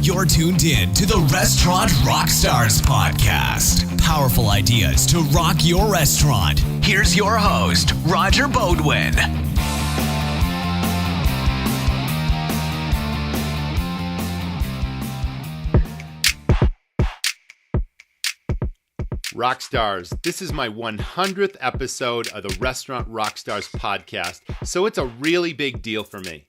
You're tuned in to the Restaurant Rockstars podcast. Powerful ideas to rock your restaurant. Here's your host, Roger Bodwin. Rockstars, this is my 100th episode of the Restaurant Rockstars podcast, so it's a really big deal for me.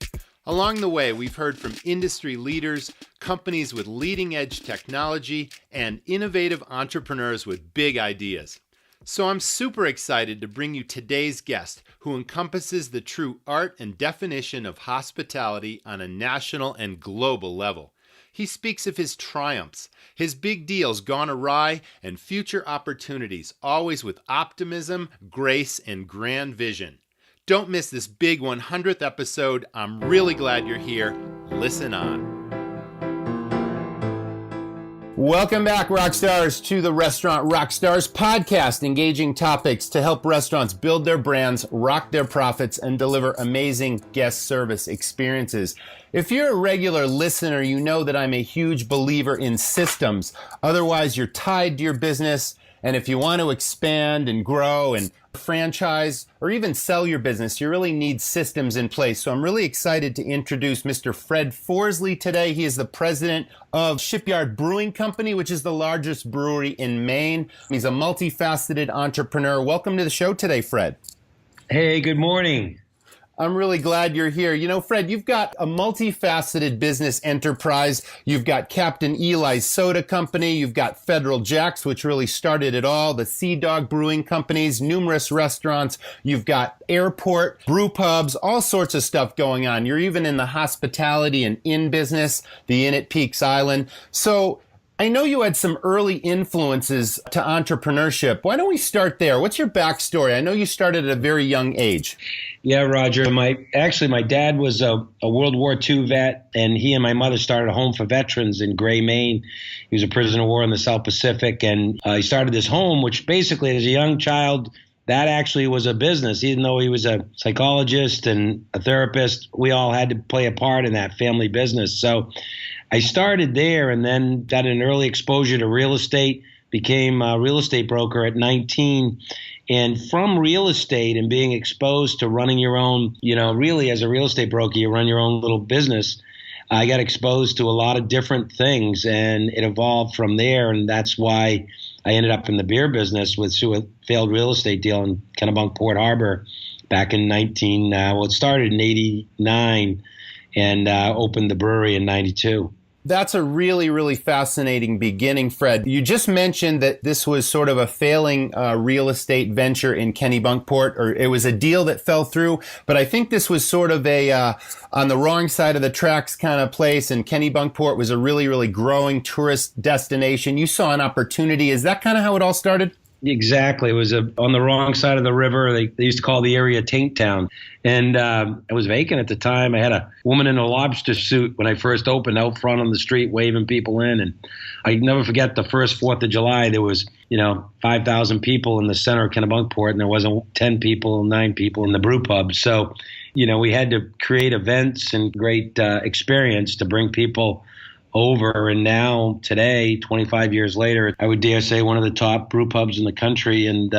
Along the way, we've heard from industry leaders, companies with leading-edge technology, and innovative entrepreneurs with big ideas. So I'm super excited to bring you today's guest, who encompasses the true art and definition of hospitality on a national and global level. He speaks of his triumphs, his big deals gone awry, and future opportunities, always with optimism, grace, and grand vision. Don't miss this big 100th episode. I'm really glad you're here. Listen on. Welcome back, Rockstars, to the Restaurant Rockstars podcast, engaging topics to help restaurants build their brands, rock their profits, and deliver amazing guest service experiences. If you're a regular listener, you know that I'm a huge believer in systems. Otherwise, you're tied to your business. And if you want to expand and grow and franchise or even sell your business, you really need systems in place. So I'm really excited to introduce Mr. Fred Forsley today. He is the president of Shipyard Brewing Company, which is the largest brewery in Maine. He's a multifaceted entrepreneur. Welcome to the show today, Fred. Hey, good morning. I'm really glad you're here. You know, Fred, you've got a multifaceted business enterprise. You've got Captain Eli's Soda Company. You've got Federal Jacks, which really started it all. The Sea Dog Brewing Companies, numerous restaurants. You've got airport, brew pubs, all sorts of stuff going on. You're even in the hospitality and inn business, the Inn at Peaks Island. So I know you had some early influences to entrepreneurship. Why don't we start there? What's your backstory? I know you started at a very young age. Yeah, Roger. My dad was a World War II vet, and he and my mother started a home for veterans in Gray, Maine. He was a prisoner of war in the South Pacific, and he started this home, which basically, as a young child, that actually was a business. Even though he was a psychologist and a therapist, we all had to play a part in that family business. So I started there and then got an early exposure to real estate, became a real estate broker at 19. And from real estate and being exposed to running your own, really as a real estate broker, you run your own little business. I got exposed to a lot of different things and it evolved from there. And that's why I ended up in the beer business with a failed real estate deal in Kennebunk, Port Harbor back in it started in 89 and opened the brewery in 92. That's a really, really fascinating beginning, Fred. You just mentioned that this was sort of a failing real estate venture in Kennebunkport, or it was a deal that fell through. But I think this was sort of a on the wrong side of the tracks kind of place, and Kennebunkport was a really, really growing tourist destination. You saw an opportunity. Is that kind of how it all started? Exactly. It was on the wrong side of the river. They used to call the area Taint Town. And it was vacant at the time. I had a woman in a lobster suit when I first opened out front on the street waving people in. And I never forget the first 4th of July. There was, 5,000 people in the center of Kennebunkport, and there wasn't 10 people, 9 people in the brew pub. So, we had to create events and great experience to bring people over. And now today, 25 years later, I would dare say one of the top brew pubs in the country. And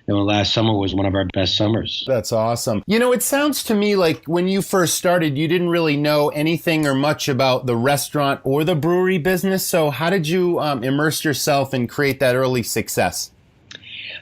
last summer was one of our best summers. That's awesome. It sounds to me like when you first started, you didn't really know anything or much about the restaurant or the brewery business. So how did you immerse yourself and create that early success?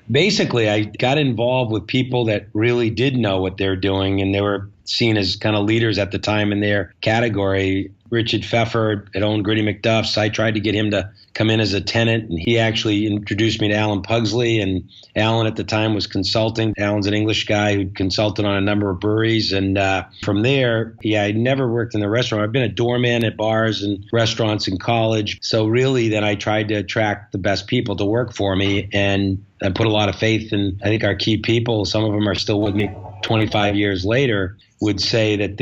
Basically, I got involved with people that really did know what they're doing, and they were seen as kind of leaders at the time in their category. Richard Pfeffer had owned Gritty McDuff's. I tried to get him to come in as a tenant, and he actually introduced me to Alan Pugsley, and Alan at the time was consulting. Alan's an English guy who consulted on a number of breweries, and from there, I never worked in the restaurant. I've been a doorman at bars and restaurants in college, so really then I tried to attract the best people to work for me, and I put a lot of faith in, I think, our key people. Some of them are still with me 25 years later, would say that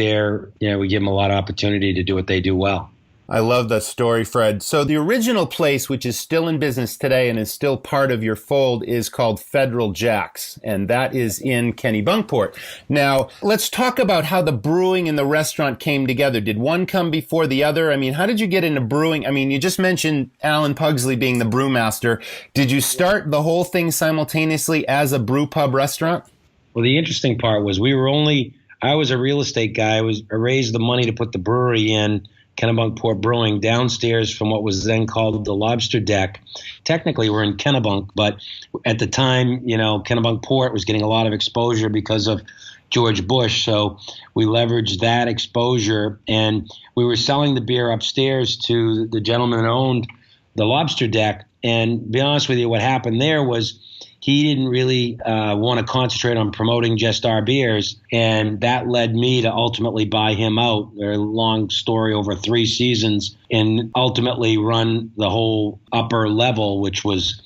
we give them a lot of opportunity to do what they do well. I love the story, Fred. So the original place, which is still in business today and is still part of your fold, is called Federal Jack's, and that is in Kennebunkport. Now, let's talk about how the brewing and the restaurant came together. Did one come before the other? I mean, how did you get into brewing? I mean, you just mentioned Alan Pugsley being the brewmaster. Did you start the whole thing simultaneously as a brew pub restaurant? Well, the interesting part was I was a real estate guy. I raised the money to put the brewery in, Kennebunkport Brewing, downstairs from what was then called the Lobster Deck. Technically, we're in Kennebunk, but at the time, Kennebunkport was getting a lot of exposure because of George Bush. So we leveraged that exposure, and we were selling the beer upstairs to the gentleman that owned the Lobster Deck. And to be honest with you, what happened there was he didn't really want to concentrate on promoting just our beers, and that led me to ultimately buy him out. A long story over 3 seasons, and ultimately run the whole upper level, which was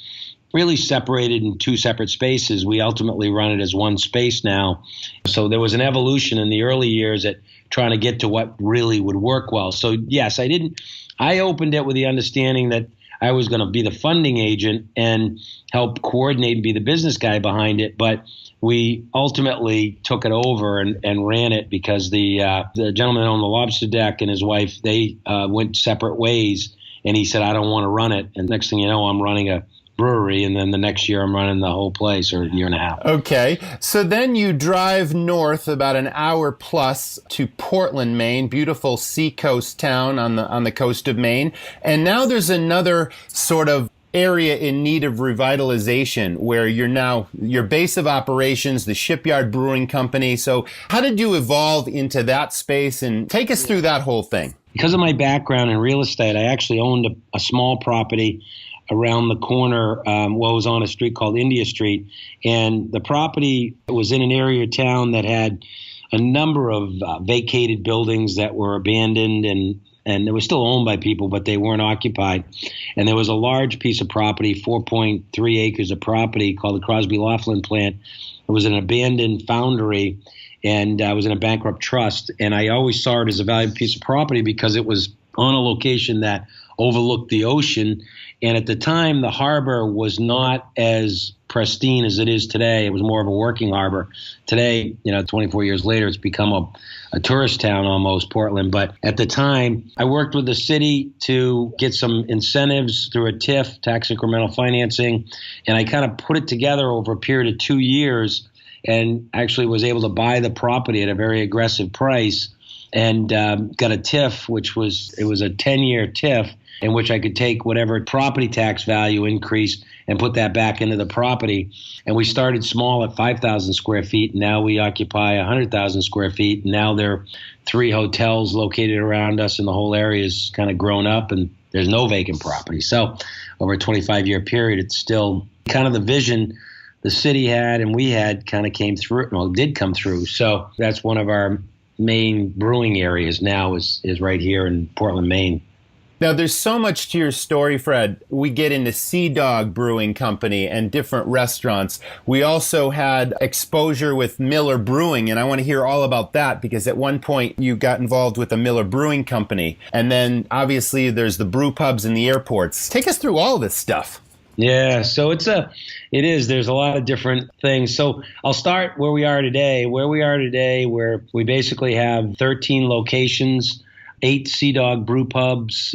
really separated in 2 separate spaces. We ultimately run it as one space now. So there was an evolution in the early years at trying to get to what really would work well. So yes, I opened it with the understanding that I was going to be the funding agent and help coordinate and be the business guy behind it. But we ultimately took it over and ran it because the gentleman on the Lobster Deck and his wife, they went separate ways. And he said, I don't want to run it. And next thing you know, I'm running a brewery, and then the next year I'm running the whole place, or a year and a half. Okay. So then you drive north about an hour plus to Portland, Maine, beautiful seacoast town on the coast of Maine. And now there's another sort of area in need of revitalization where you're now your base of operations, the Shipyard Brewing Company. So how did you evolve into that space, and take us through that whole thing? Because of my background in real estate, I actually owned a small property around the corner, was on a street called India Street. And the property was in an area of town that had a number of vacated buildings that were abandoned, and they were still owned by people, but they weren't occupied. And there was a large piece of property, 4.3 acres of property, called the Crosby Laughlin plant. It was an abandoned foundry, and I was in a bankrupt trust. And I always saw it as a valuable piece of property because it was on a location that overlooked the ocean. And at the time, the harbor was not as pristine as it is today. It was more of a working harbor. Today, 24 years later, it's become a tourist town almost, Portland. But at the time, I worked with the city to get some incentives through a TIF, tax incremental financing. And I kind of put it together over a period of 2 years, and actually was able to buy the property at a very aggressive price, and got a TIF, which was a 10-year TIF, in which I could take whatever property tax value increased and put that back into the property. And we started small at 5,000 square feet. And now we occupy 100,000 square feet. And now there are 3 hotels located around us, and the whole area is kind of grown up, and there's no vacant property. So over a 25-year period, it's still kind of the vision the city had and we had kind of did come through. So that's one of our main brewing areas now is right here in Portland, Maine. Now, there's so much to your story, Fred. We get into Sea Dog Brewing Company and different restaurants. We also had exposure with Miller Brewing, and I want to hear all about that because at one point you got involved with the Miller Brewing Company. And then obviously there's the brew pubs and the airports. Take us through all this stuff. Yeah, so it is. There's a lot of different things. So I'll start where we are today, where we basically have 13 locations, 8 Sea Dog brew pubs,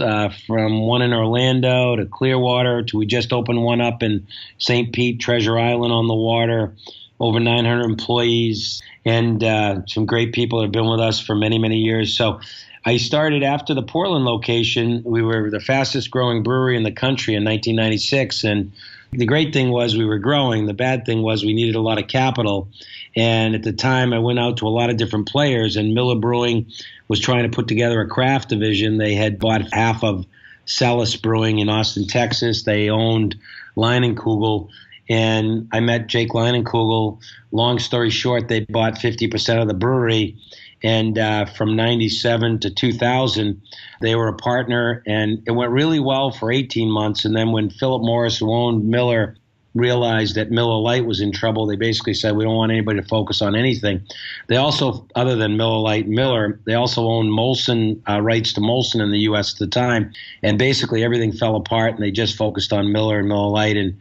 from one in Orlando to Clearwater to we just opened one up in St. Pete, Treasure Island on the water, over 900 employees, and some great people that have been with us for many, many years. So I started after the Portland location. We were the fastest growing brewery in the country in 1996. And the great thing was we were growing. The bad thing was we needed a lot of capital. And at the time, I went out to a lot of different players, and Miller Brewing was trying to put together a craft division. They had bought half of Celis Brewing in Austin, Texas. They owned Leinenkugel. And I met Jake Leinenkugel. Long story short, they bought 50% of the brewery. And from 97 to 2000, they were a partner, and it went really well for 18 months. And then when Philip Morris, who owned Miller, realized that Miller Lite was in trouble, they basically said, we don't want anybody to focus on anything. They also, other than Miller Lite and Miller, they also owned Molson, rights to Molson in the U.S. at the time. And basically everything fell apart, and they just focused on Miller and Miller Lite. And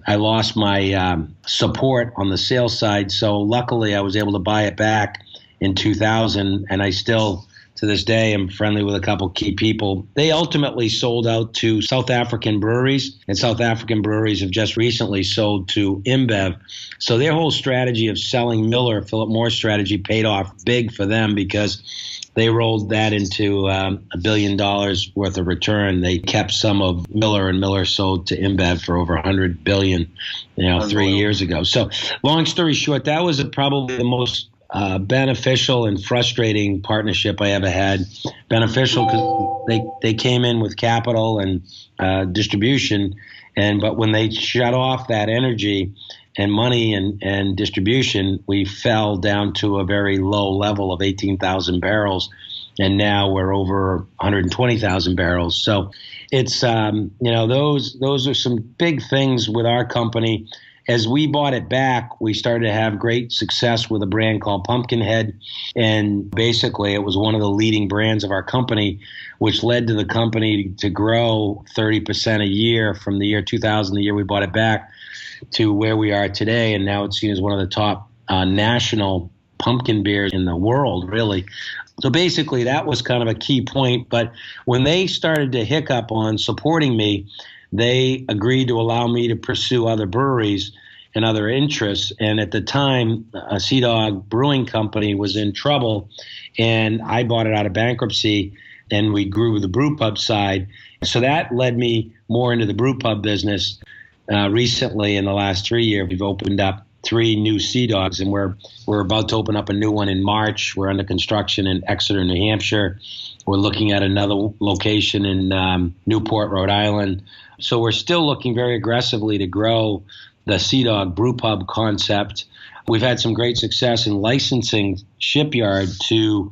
I lost my support on the sales side. So luckily I was able to buy it back in 2000, and I still, to this day, I'm friendly with a couple key people. They ultimately sold out to South African breweries, and South African breweries have just recently sold to InBev. So their whole strategy of selling Miller, Philip Morris strategy, paid off big for them because they rolled that into $1 billion worth of return. They kept some of Miller, and Miller sold to InBev for over $100 billion, 3 years ago. So long story short, that was probably the most beneficial and frustrating partnership I ever had. Beneficial because they came in with capital and distribution, but when they shut off that energy and money and distribution, we fell down to a very low level of 18,000 barrels, and now we're over 120,000 barrels. So it's those are some big things with our company. As we bought it back, we started to have great success with a brand called Pumpkinhead. And basically, it was one of the leading brands of our company, which led to the company to grow 30% a year from the year 2000, the year we bought it back, to where we are today. And now it's seen as one of the top national pumpkin beers in the world, really. So basically, that was kind of a key point. But when they started to hiccup on supporting me, they agreed to allow me to pursue other breweries and other interests. And at the time, Sea Dog Brewing Company was in trouble, and I bought it out of bankruptcy, and we grew the brew pub side. So that led me more into the brew pub business. Recently, in the last 3 years, we've opened up 3 new Sea Dogs, and we're about to open up a new one in March. We're under construction in Exeter, New Hampshire. We're looking at another location in Newport, Rhode Island. So we're still looking very aggressively to grow the Sea Dog Brew Pub concept. We've had some great success in licensing Shipyard to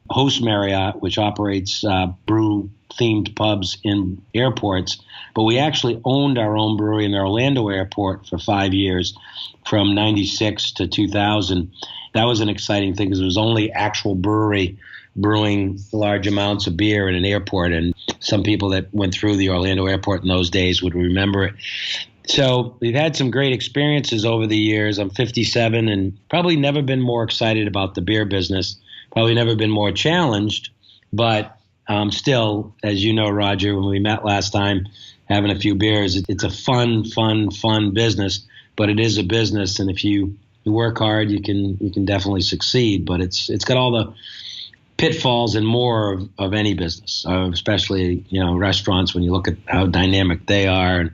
Host Marriott, which operates brew-themed pubs in airports. But we actually owned our own brewery in the Orlando airport for 5 years, from 96 to 2000. That was an exciting thing because it was only actual brewery brewing large amounts of beer in an airport, and some people that went through the Orlando airport in those days would remember it. So we've had some great experiences over the years. I'm 57 and probably never been more excited about the beer business, probably never been more challenged, but still, as you know, Roger, when we met last time, having a few beers, it's a fun business, but it is a business, and if you work hard, you can definitely succeed, but it's got all the pitfalls and more of any business, especially, restaurants, when you look at how dynamic they are and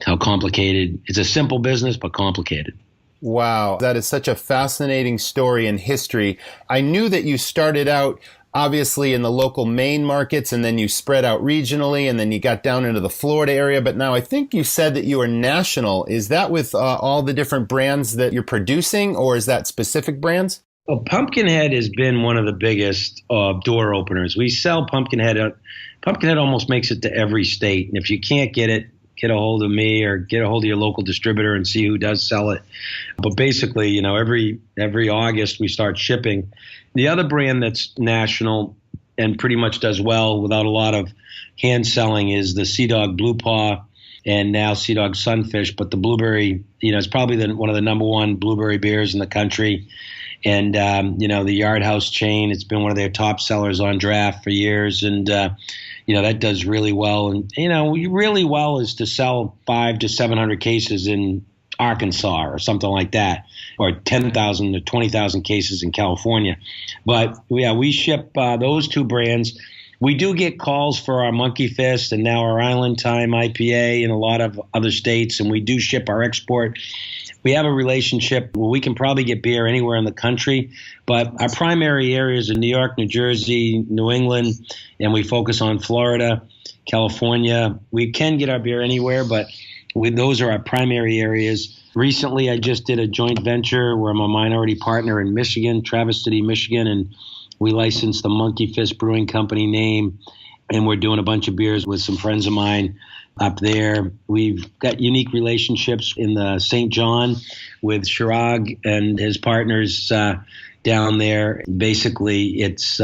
how complicated. It's a simple business, but complicated. Wow. That is such a fascinating story and history. I knew that you started out obviously in the local Maine markets, and then you spread out regionally, and then you got down into the Florida area. But now I think you said that you are national. Is that with all the different brands that you're producing, or is that specific brands? Well, Pumpkinhead has been one of the biggest door openers. We sell Pumpkinhead. Pumpkinhead almost makes it to every state. And if you can't get it, get a hold of me or get a hold of your local distributor and see who does sell it. But basically, every August we start shipping. The other brand that's national and pretty much does well without a lot of hand selling is the Sea Dog Blue Paw and now Sea Dog Sunfish. But the blueberry, it's probably one of the number one blueberry beers in the country. And, the Yard House chain, it's been one of their top sellers on draft for years. And, that does really well. And, really well is to sell 500 to 700 cases in Arkansas or something like that, or 10,000 to 20,000 cases in California. But, we ship those 2 brands. We do get calls for our Monkey Fist and now our Island Time IPA in a lot of other states, and we do ship our export. We have a relationship where we can probably get beer anywhere in the country, but our primary areas are New York, New Jersey, New England, and we focus on Florida, California. We can get our beer anywhere, but those are our primary areas. Recently, I just did a joint venture where I'm a minority partner in Michigan, Traverse City, Michigan, and we licensed the Monkey Fist Brewing Company name and we're doing a bunch of beers with some friends of mine up there. We've got unique relationships in the St. John with Chirag and his partners down there. Basically, it's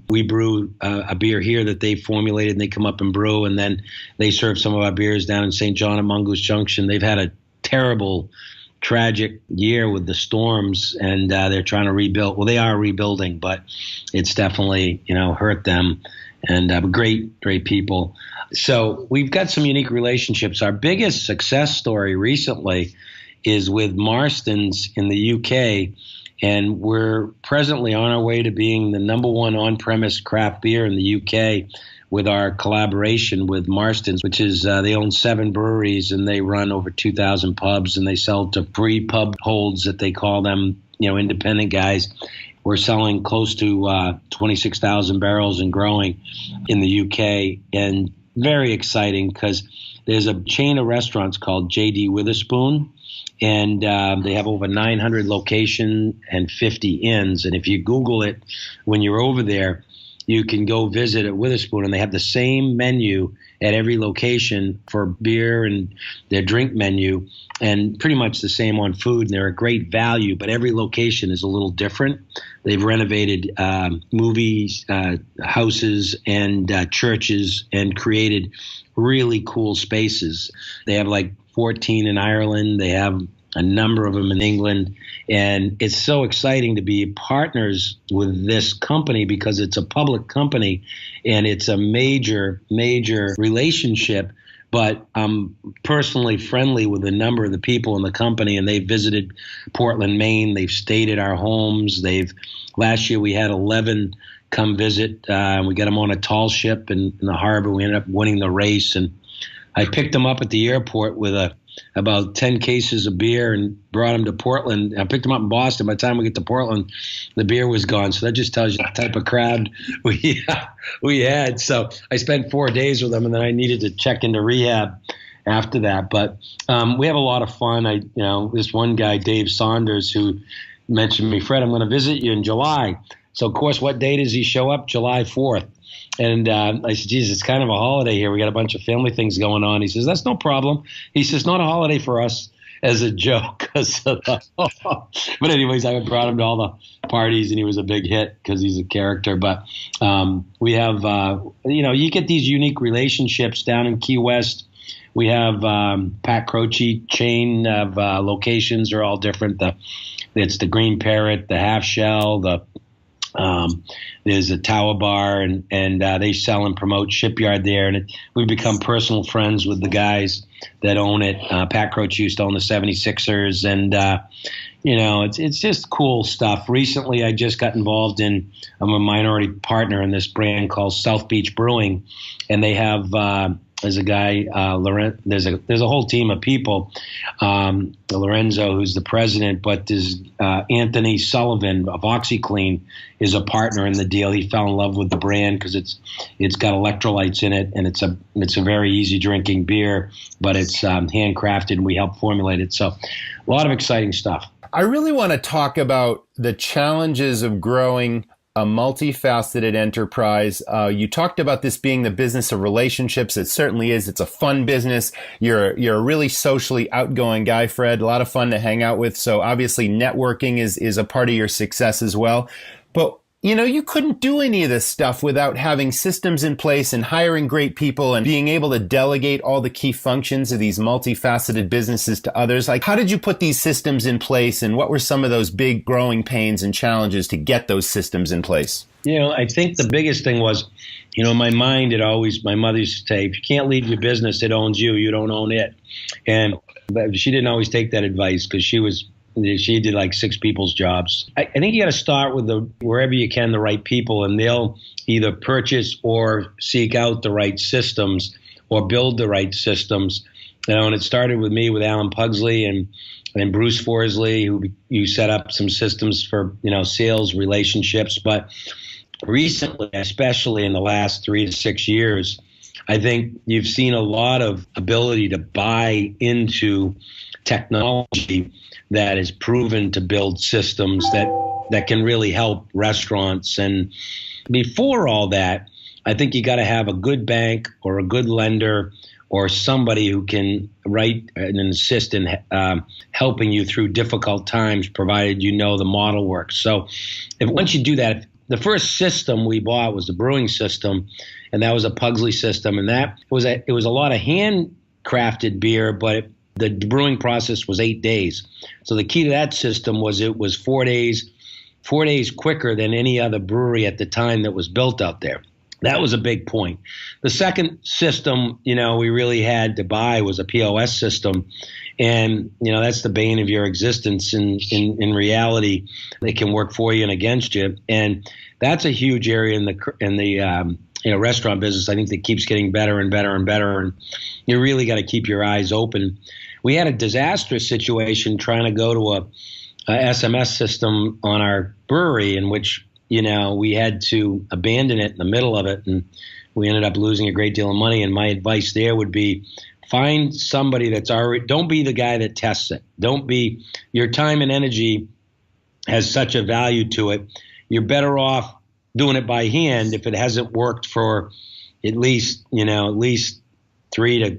we brew a beer here that they formulated, and they come up and brew, and then they serve some of our beers down in St. John at Mongoose Junction. They've had a terrible, tragic year with the storms, and they're trying to rebuild. Well, they are rebuilding, but it's definitely, hurt them. And great people. So we've got some unique relationships. Our biggest success story recently is with Marston's in the UK, and we're presently on our way to being the number one on-premise craft beer in the UK with our collaboration with Marston's, which is they own 7 breweries, and they run over 2,000 pubs, and they sell to free pub holds that they call them, independent guys. We're selling close to 26,000 barrels and growing in the UK, and very exciting because there's a chain of restaurants called J.D. Witherspoon, and they have over 900 locations and 50 inns. And if you Google it when you're over there, you can go visit at Witherspoon, and they have the same menu at every location for beer and their drink menu, and pretty much the same on food. And they're a great value, but every location is a little different. They've renovated movies, houses, and churches, and created really cool spaces. They have like 14 in Ireland. They have a number of them in England. And it's so exciting to be partners with this company because it's a public company and it's a major relationship. But I'm personally friendly with a number of the people in the company, and they've visited Portland, Maine. They've stayed at our homes. Last year we had 11 come visit. We got them on a tall ship in the harbor. We ended up winning the race, and I picked them up at the airport with about 10 cases of beer and brought them to Portland. I picked them up in Boston. By the time we get to Portland, the beer was gone. So that just tells you the type of crowd we had. So I spent 4 days with them, and then I needed to check into rehab after that. But we have a lot of fun. This one guy, Dave Saunders, who mentioned me, Fred, I'm going to visit you in July. So, of course, what day does he show up? July 4th. And I said, geez, it's kind of a holiday here. We got a bunch of family things going on. He says, that's no problem. He says, not a holiday for us, as a joke. But anyways, I brought him to all the parties, and he was a big hit because he's a character. But we have, you get these unique relationships down in Key West. We have Pat Croce chain of locations. They're all different. It's the Green Parrot, the Half Shell, there's a Tower Bar, and they sell and promote Shipyard there. And we've become personal friends with the guys that own it. Pat Croce used to own the 76ers, and it's just cool stuff. Recently, I just got involved I'm a minority partner in this brand called South Beach Brewing, and they have there's a guy, there's a whole team of people, Lorenzo, who's the president, but there's Anthony Sullivan of OxyClean is a partner in the deal. He fell in love with the brand because it's got electrolytes in it, and it's a very easy drinking beer, but it's handcrafted, and we help formulate it. So a lot of exciting stuff. I really want to talk about the challenges of growing a multifaceted enterprise. You talked about this being the business of relationships. It certainly is. It's a fun business. You're a really socially outgoing guy, Fred. A lot of fun to hang out with. So obviously networking is a part of your success as well. But you couldn't do any of this stuff without having systems in place and hiring great people and being able to delegate all the key functions of these multifaceted businesses to others. Like, how did you put these systems in place, and what were some of those big growing pains and challenges to get those systems in place? I think the biggest thing was, in my mind, my mother used to say, if you can't leave your business, it owns you, you don't own it. But she didn't always take that advice because she did like 6 people's jobs. I think you got to start with wherever you can, the right people, and they'll either purchase or seek out the right systems or build the right systems. And it started with me with Alan Pugsley and Bruce Forsley, who set up some systems for, sales relationships. But recently, especially in the last 3 to 6 years, I think you've seen a lot of ability to buy into technology that is proven to build systems that can really help restaurants. And before all that, I think you got to have a good bank or a good lender or somebody who can write and assist in helping you through difficult times, provided you know the model works. So once you do that, the first system we bought was the brewing system, and that was a Pugsley system, and it was a lot of handcrafted beer, but the brewing process was 8 days. So the key to that system was it was 4 days quicker than any other brewery at the time that was built out there. That was a big point. The second system, we really had to buy was a POS system. And, that's the bane of your existence. In reality, it can work for you and against you. And that's a huge area in the restaurant business. I think that keeps getting better and better and better. And you really got to keep your eyes open. We had a disastrous situation trying to go to a SMS system on our brewery, in which we had to abandon it in the middle of it, and we ended up losing a great deal of money. And my advice there would be find somebody that's already, don't be the guy that tests it. Don't be, your time and energy has such a value to it. You're better off doing it by hand if it hasn't worked for at least 3 to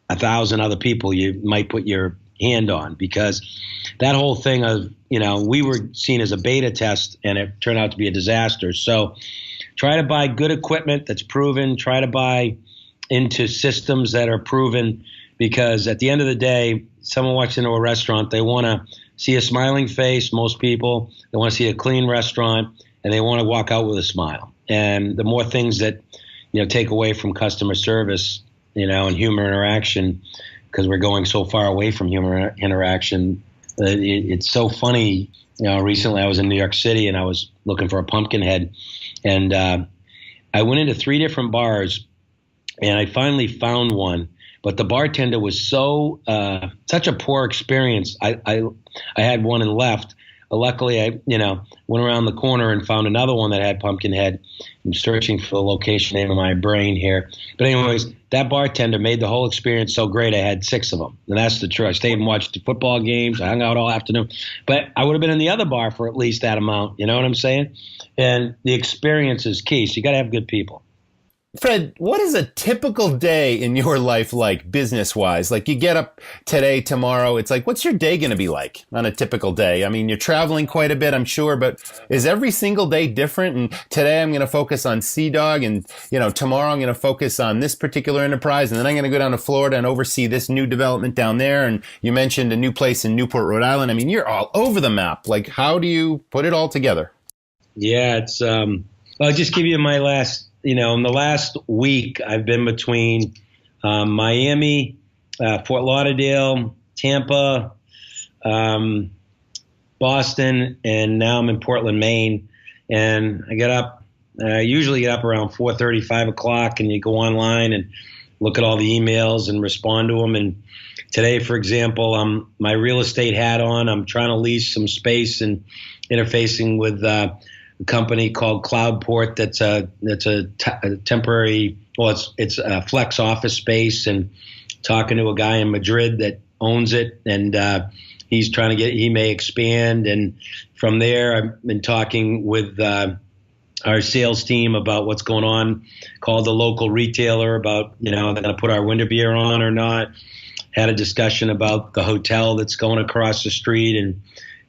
1,000 other people you might put your hand on, because that whole thing of, we were seen as a beta test and it turned out to be a disaster. So try to buy good equipment that's proven, try to buy into systems that are proven, because at the end of the day, someone walks into a restaurant, they want to see a smiling face. Most people, they want to see a clean restaurant, and they want to walk out with a smile. And the more things that, take away from customer service, and human interaction, because we're going so far away from human interaction. It's so funny. Recently I was in New York City and I was looking for a pumpkin head, and I went into 3 different bars, and I finally found one. But the bartender was such a poor experience. I had one and left. Luckily, I went around the corner and found another one that had pumpkin head. I'm searching for the location name in my brain here. But anyways, that bartender made the whole experience so great. I had 6 of them, and that's the truth. I stayed and watched the football games. I hung out all afternoon. But I would have been in the other bar for at least that amount. You know what I'm saying? And the experience is key. So you got to have good people. Fred, what is a typical day in your life like, business-wise? Like, you get up today, tomorrow, it's like, what's your day going to be like on a typical day? I mean, you're traveling quite a bit, I'm sure, but is every single day different? And today I'm going to focus on Sea Dog, and, tomorrow I'm going to focus on this particular enterprise, and then I'm going to go down to Florida and oversee this new development down there. And you mentioned a new place in Newport, Rhode Island. I mean, you're all over the map. Like, how do you put it all together? Yeah, it's, I'll just give you my last, in the last week, I've been between Miami, Fort Lauderdale, Tampa, Boston, and now I'm in Portland, Maine. And I usually get up around 4:30, 5 o'clock, and you go online and look at all the emails and respond to them. And today, for example, I'm my real estate hat on. I'm trying to lease some space and interfacing with a company called Cloudport that's a temporary, it's a flex office space, and talking to a guy in Madrid that owns it, and he's trying to he may expand. And from there, I've been talking with our sales team about what's going on, called the local retailer about, they're going to put our winter beer on or not. Had a discussion about the hotel that's going across the street and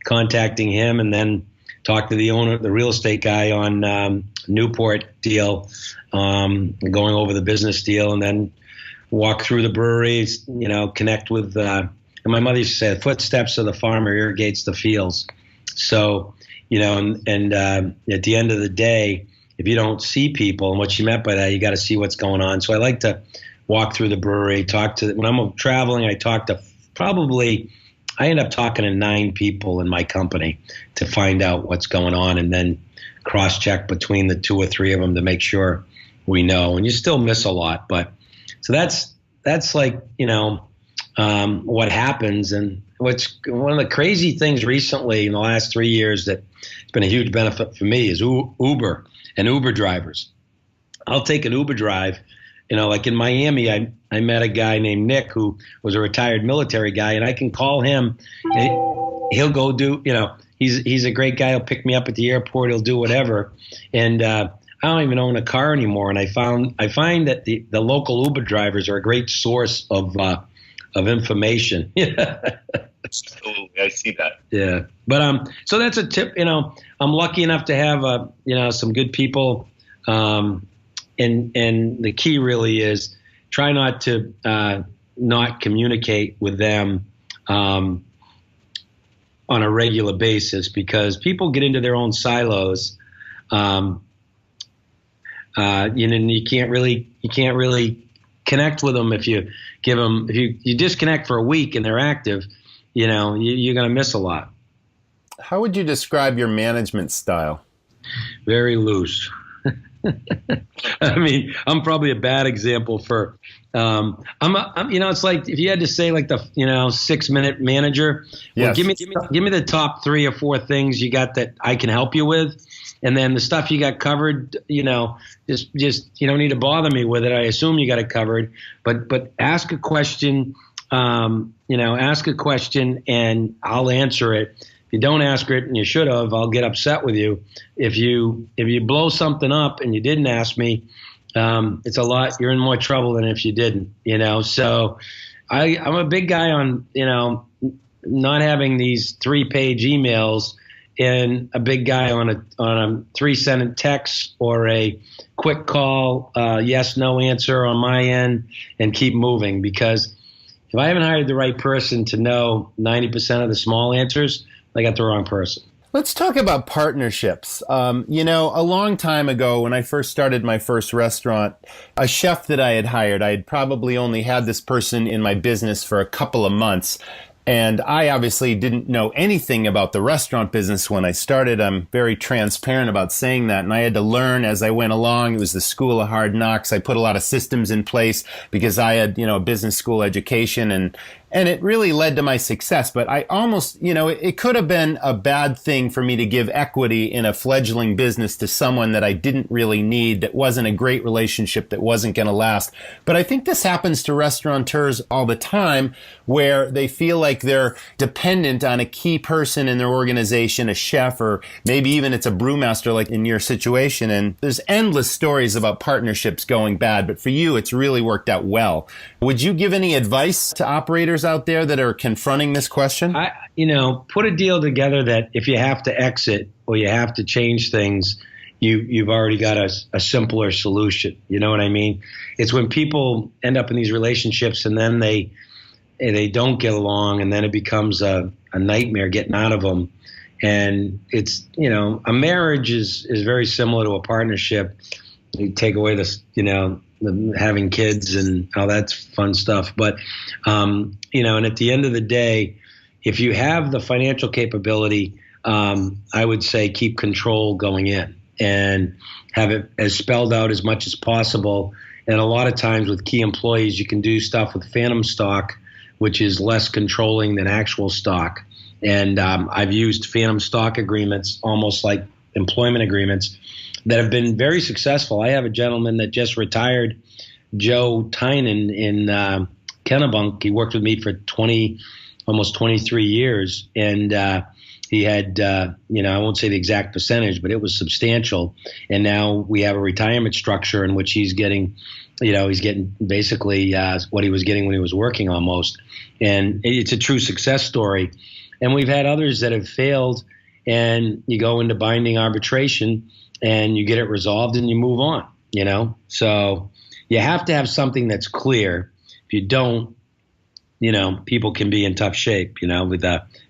contacting him, and then talked to the owner, the real estate guy on Newport deal, going over the business deal, and then walk through the breweries, connect with, and my mother used to say, the footsteps of the farmer irrigates the fields. So, and at the end of the day, if you don't see people, and what she meant by that, you got to see what's going on. So I like to walk through the brewery, when I'm traveling, I talk to I end up talking to 9 people in my company to find out what's going on, and then cross-check between the 2 or 3 of them to make sure we know. And you still miss a lot, but so that's like, what happens. And what's one of the crazy things recently in the last 3 years that has been a huge benefit for me is Uber and Uber drivers. I'll take an Uber drive. Like in Miami, I met a guy named Nick who was a retired military guy, and I can call him. He'll go do, he's a great guy. He'll pick me up at the airport. He'll do whatever. And I I don't even own a car anymore, and I find that the local Uber drivers are a great source of information. Absolutely, I see that. Yeah, but so that's a tip. I'm lucky enough to have some good people, and the key really is try not to not communicate with them on a regular basis, because people get into their own silos. You can't really connect with them if you disconnect for a week and they're active. You're going to miss a lot. How would you describe your management style? Very loose. I mean, I'm probably a bad example for. It's like if you had to say like the 6-minute manager. Well, Yes. give me the top 3 or 4 things you got that I can help you with, and then the stuff you got covered. Just you don't need to bother me with it. I assume you got it covered, but ask a question. Ask a question and I'll answer it. If you don't ask it, and you should have, I'll get upset with you. If you blow something up and you didn't ask me, it's a lot. You're in more trouble than if you didn't. So I'm a big guy on not having these 3-page emails, and a big guy on a 3-sentence text or a quick call, yes, no answer on my end, and keep moving. Because if I haven't hired the right person to know 90% of the small answers, I got the wrong person. Let's talk about partnerships. A long time ago when I first started my first restaurant, a chef that I had hired, I had probably only had this person in my business for a couple of months. And I obviously didn't know anything about the restaurant business when I started. I'm very transparent about saying that. And I had to learn as I went along. It was the school of hard knocks. I put a lot of systems in place because I had, a business school education, and it really led to my success. But I almost, it could have been a bad thing for me to give equity in a fledgling business to someone that I didn't really need, that wasn't a great relationship, that wasn't going to last. But I think this happens to restaurateurs all the time, where they feel like they're dependent on a key person in their organization, a chef, or maybe even it's a brewmaster like in your situation. And there's endless stories about partnerships going bad, but for you, it's really worked out well. Would you give any advice to operators out there that are confronting this question? Put a deal together that if you have to exit or you have to change things, you've already got a simpler solution. You know what I mean? It's when people end up in these relationships and then they don't get along, and then it becomes a nightmare getting out of them. And it's, a marriage is very similar to a partnership. You take away this, having kids and all that's fun stuff. But, and at the end of the day, if you have the financial capability, I would say keep control going in and have it as spelled out as much as possible. And a lot of times with key employees, you can do stuff with phantom stock, which is less controlling than actual stock. And I've used phantom stock agreements, almost like employment agreements, that have been very successful. I have a gentleman that just retired, Joe Tynan in Kennebunk. He worked with me for almost 23 years. And he had, I won't say the exact percentage, but it was substantial. And now we have a retirement structure in which he's getting, he's getting basically what he was getting when he was working almost. And it's a true success story. And we've had others that have failed, and you go into binding arbitration and you get it resolved and you move on, So you have to have something that's clear. If you don't, people can be in tough shape, with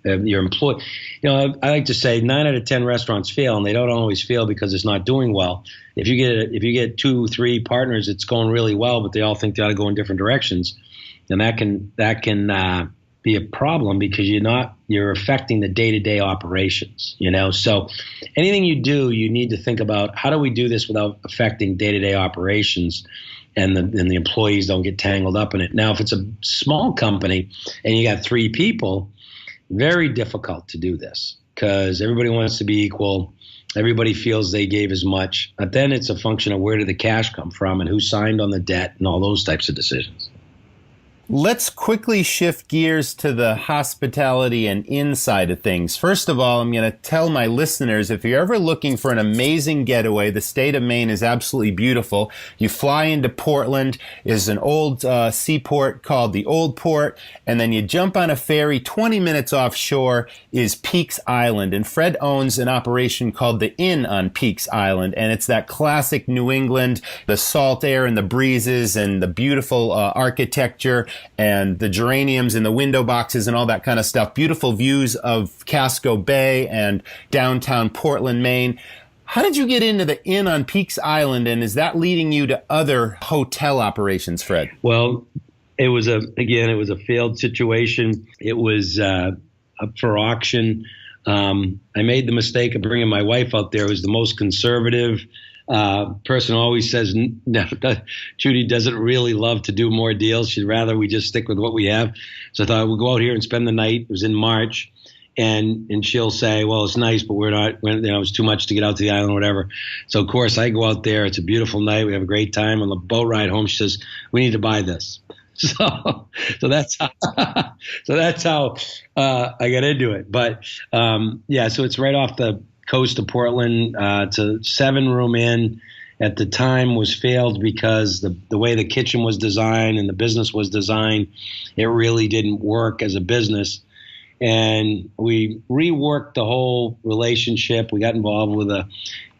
your employee. I like to say 9 out of 10 restaurants fail, and they don't always fail because it's not doing well. If you get 2-3 partners, it's going really well, but they all think they ought to go in different directions, and that can be a problem because you're affecting the day-to-day operations, So anything you do, you need to think about, how do we do this without affecting day-to-day operations, and the employees don't get tangled up in it. Now, if it's a small company and you got 3 people, very difficult to do this because everybody wants to be equal. Everybody feels they gave as much. But then it's a function of where did the cash come from and who signed on the debt and all those types of decisions. Let's quickly shift gears to the hospitality and inside of things. First of all, I'm going to tell my listeners, if you're ever looking for an amazing getaway, the state of Maine is absolutely beautiful. You fly into Portland, is an old seaport called the Old Port, and then you jump on a ferry 20 minutes offshore is Peaks Island. And Fred owns an operation called the Inn on Peaks Island, and it's that classic New England, the salt air and the breezes and the beautiful architecture and the geraniums in the window boxes and all that kind of stuff. Beautiful views of Casco Bay and downtown Portland, Maine. How did you get into the Inn on Peaks Island, and is that leading you to other hotel operations, Fred? Well, it was a failed situation. It was up for auction. I made the mistake of bringing my wife out there, who's the most conservative person, always says, no, Judy doesn't really love to do more deals. She'd rather we just stick with what we have. So I thought we'll go out here and spend the night. It was in March. And she'll say, well, it's nice, but it's too much to get out to the island or whatever. So, of course, I go out there. It's a beautiful night. We have a great time. On the boat ride home, she says, we need to buy this. So that's how, I got into it. But, so it's right off the coast of Portland. It's a 7-room inn. At the time was failed because the way the kitchen was designed and the business was designed, it really didn't work as a business. And we reworked the whole relationship. We got involved with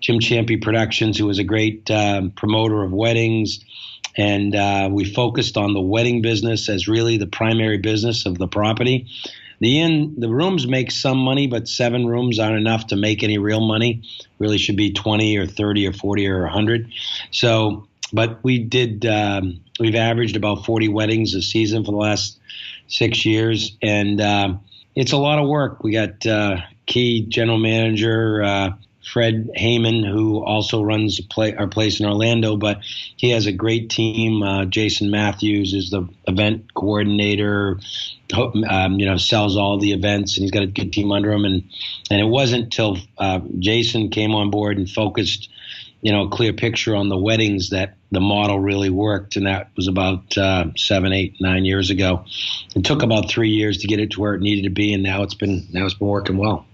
Jim Champy Productions, who was a great promoter of weddings. And we focused on the wedding business as really the primary business of the property. The rooms make some money, but 7 rooms aren't enough to make any real money. Really should be 20 or 30 or 40 or 100. So, but we've averaged about 40 weddings a season for the last 6 years. And it's a lot of work. We got key general manager, Fred Heyman, who also runs our place in Orlando, but he has a great team. Jason Matthews is the event coordinator, sells all the events, and he's got a good team under him. And it wasn't till Jason came on board and focused, a clear picture on the weddings that the model really worked. And that was about 7, 8, 9 years ago. It took about 3 years to get it to where it needed to be, and now it's been working well.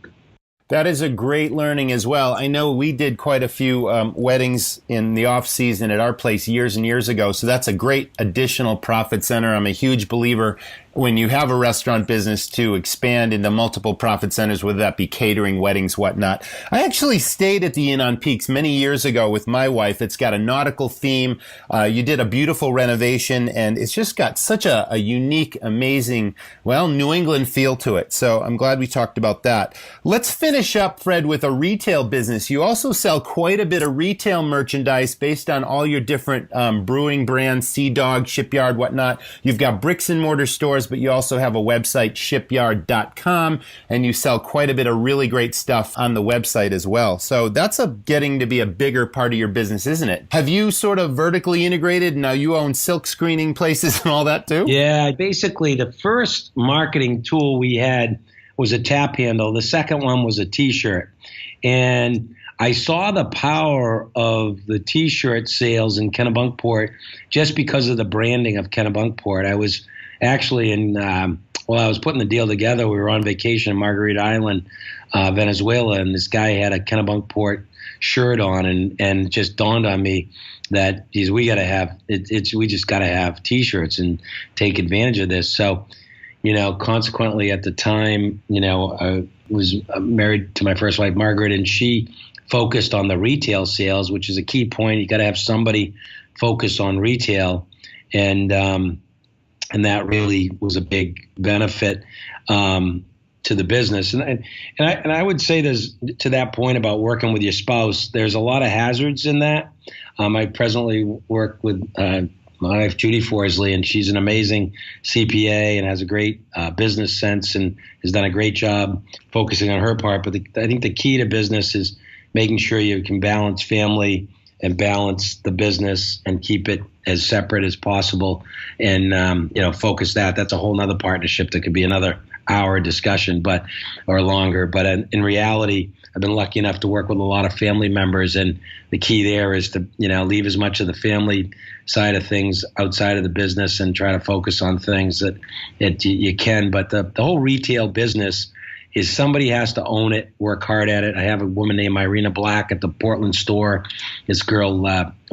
That is a great learning as well. I know we did quite a few weddings in the off season at our place years and years ago. So that's a great additional profit center. I'm a huge believer when you have a restaurant business to expand into multiple profit centers, whether that be catering, weddings, whatnot. I actually stayed at the Inn on Peaks many years ago with my wife. It's got a nautical theme. You did a beautiful renovation, and it's just got such a unique, amazing, New England feel to it. So I'm glad we talked about that. Let's finish up, Fred, with a retail business. You also sell quite a bit of retail merchandise based on all your different brewing brands, Sea Dog, Shipyard, whatnot. You've got bricks and mortar stores, but you also have a website, shipyard.com, and you sell quite a bit of really great stuff on the website as well. So that's getting to be a bigger part of your business, isn't it? Have you sort of vertically integrated? Now you own silk screening places and all that too? Yeah, basically the first marketing tool we had was a tap handle. The second one was a T-shirt. And I saw the power of the T-shirt sales in Kennebunkport just because of the branding of Kennebunkport. I was actually I was putting the deal together. We were on vacation in Margarita Island, Venezuela, and this guy had a Kennebunkport shirt on, and it just dawned on me that, geez, we just got to have T-shirts and take advantage of this. So, consequently at the time, I was married to my first wife, Margaret, and she focused on the retail sales, which is a key point. You got to have somebody focus on retail, and that really was a big benefit to the business. And I would say there's, to that point about working with your spouse, there's a lot of hazards in that. I presently work with my wife, Judy Forsley, and she's an amazing CPA and has a great business sense and has done a great job focusing on her part. But I think the key to business is making sure you can balance family and balance the business and keep it as separate as possible, and focus that. That's a whole nother partnership that could be another hour discussion, or longer. But in reality, I've been lucky enough to work with a lot of family members, and the key there is to leave as much of the family side of things outside of the business and try to focus on things that you can. But the whole retail business is somebody has to own it, work hard at it. I have a woman named Irina Black at the Portland store. This girl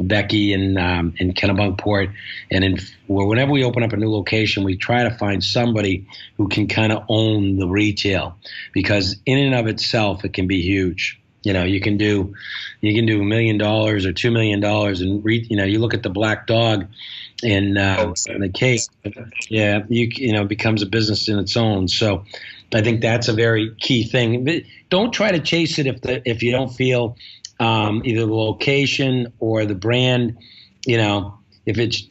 Becky in Kennebunkport, and whenever we open up a new location, we try to find somebody who can kind of own the retail, because in and of itself it can be huge. You can do $1 million or $2 million, and you look at the Black Dog in the case, it becomes a business in its own. So I think that's a very key thing. But don't try to chase it if you don't feel either the location or the brand. If it's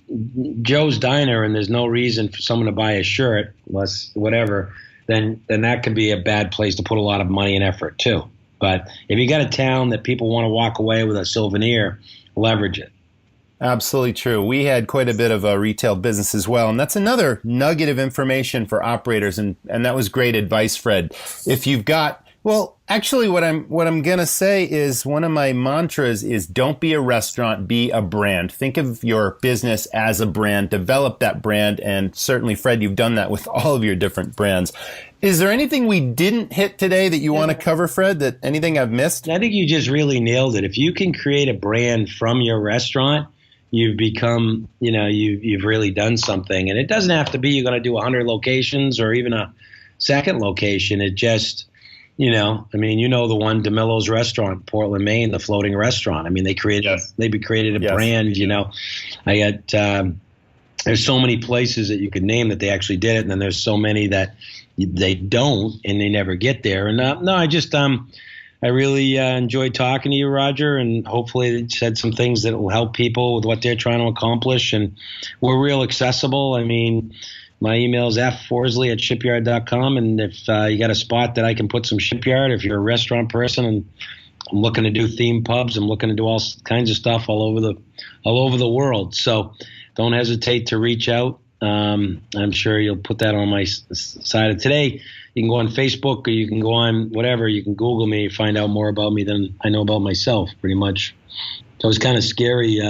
Joe's Diner and there's no reason for someone to buy a shirt, unless whatever, then that could be a bad place to put a lot of money and effort too. But if you got a town that people want to walk away with a souvenir, leverage it. Absolutely true. We had quite a bit of a retail business as well. And that's another nugget of information for operators. And that was great advice, Fred. If you've got, actually what I'm going to say is one of my mantras is don't be a restaurant, be a brand. Think of your business as a brand, develop that brand. And certainly, Fred, you've done that with all of your different brands. Is there anything we didn't hit today that you want to cover, Fred, that anything I've missed? I think you just really nailed it. If you can create a brand from your restaurant, you've become, you've really done something. And it doesn't have to be you're going to do 100 locations or even a second location. It just, the one, DeMillo's Restaurant, Portland, Maine, the floating restaurant. They created a brand, I got, there's so many places that you could name that they actually did it. And then there's so many that they don't, and they never get there. And I really enjoyed talking to you, Roger, and hopefully it said some things that will help people with what they're trying to accomplish. And we're real accessible. My email is fforsley@shipyard.com. And if you got a spot that I can put some Shipyard, if you're a restaurant person and I'm looking to do theme pubs, I'm looking to do all kinds of stuff all over the world. So don't hesitate to reach out. I'm sure you'll put that on my side of today. You can go on Facebook, or you can go on whatever. You can Google me, find out more about me than I know about myself, pretty much. So it was kind of scary.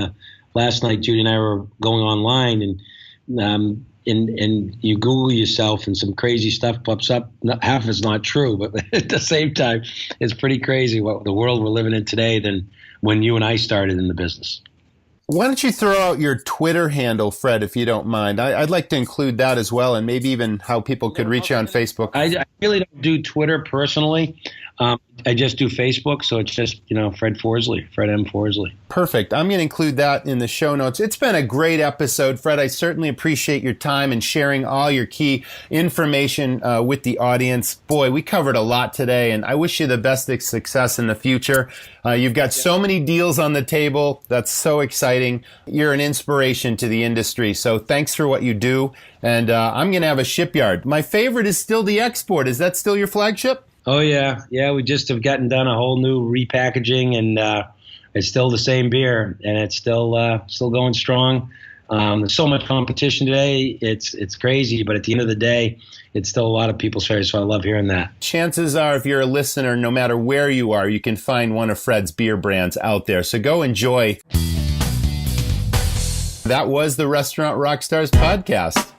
Last night, Judy and I were going online, and you Google yourself, and some crazy stuff pops up. Half is not true, but at the same time, it's pretty crazy what the world we're living in today than when you and I started in the business. Why don't you throw out your Twitter handle, Fred, if you don't mind? I'd like to include that as well, and maybe even how people could reach you on Facebook. I really don't do Twitter personally. I just do Facebook, so it's just, Fred Forsley, Fred M. Forsley. Perfect. I'm going to include that in the show notes. It's been a great episode, Fred. I certainly appreciate your time and sharing all your key information with the audience. Boy, we covered a lot today, and I wish you the best of success in the future. You've got so many deals on the table. That's so exciting. You're an inspiration to the industry, so thanks for what you do. And I'm going to have a Shipyard. My favorite is still the Export. Is that still your flagship? Oh, yeah. Yeah, we just have done a whole new repackaging, and it's still the same beer, and it's still going strong. There's so much competition today. It's crazy, but at the end of the day, it's still a lot of people's favorite, so I love hearing that. Chances are, if you're a listener, no matter where you are, you can find one of Fred's beer brands out there. So go enjoy. That was the Restaurant Rockstars podcast.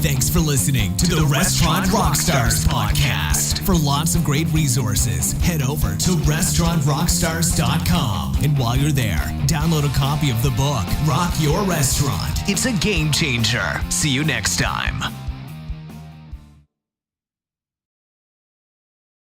Thanks for listening to the Restaurant Rockstars podcast. For lots of great resources, head over to restaurantrockstars.com. And while you're there, download a copy of the book, Rock Your Restaurant. It's a game changer. See you next time.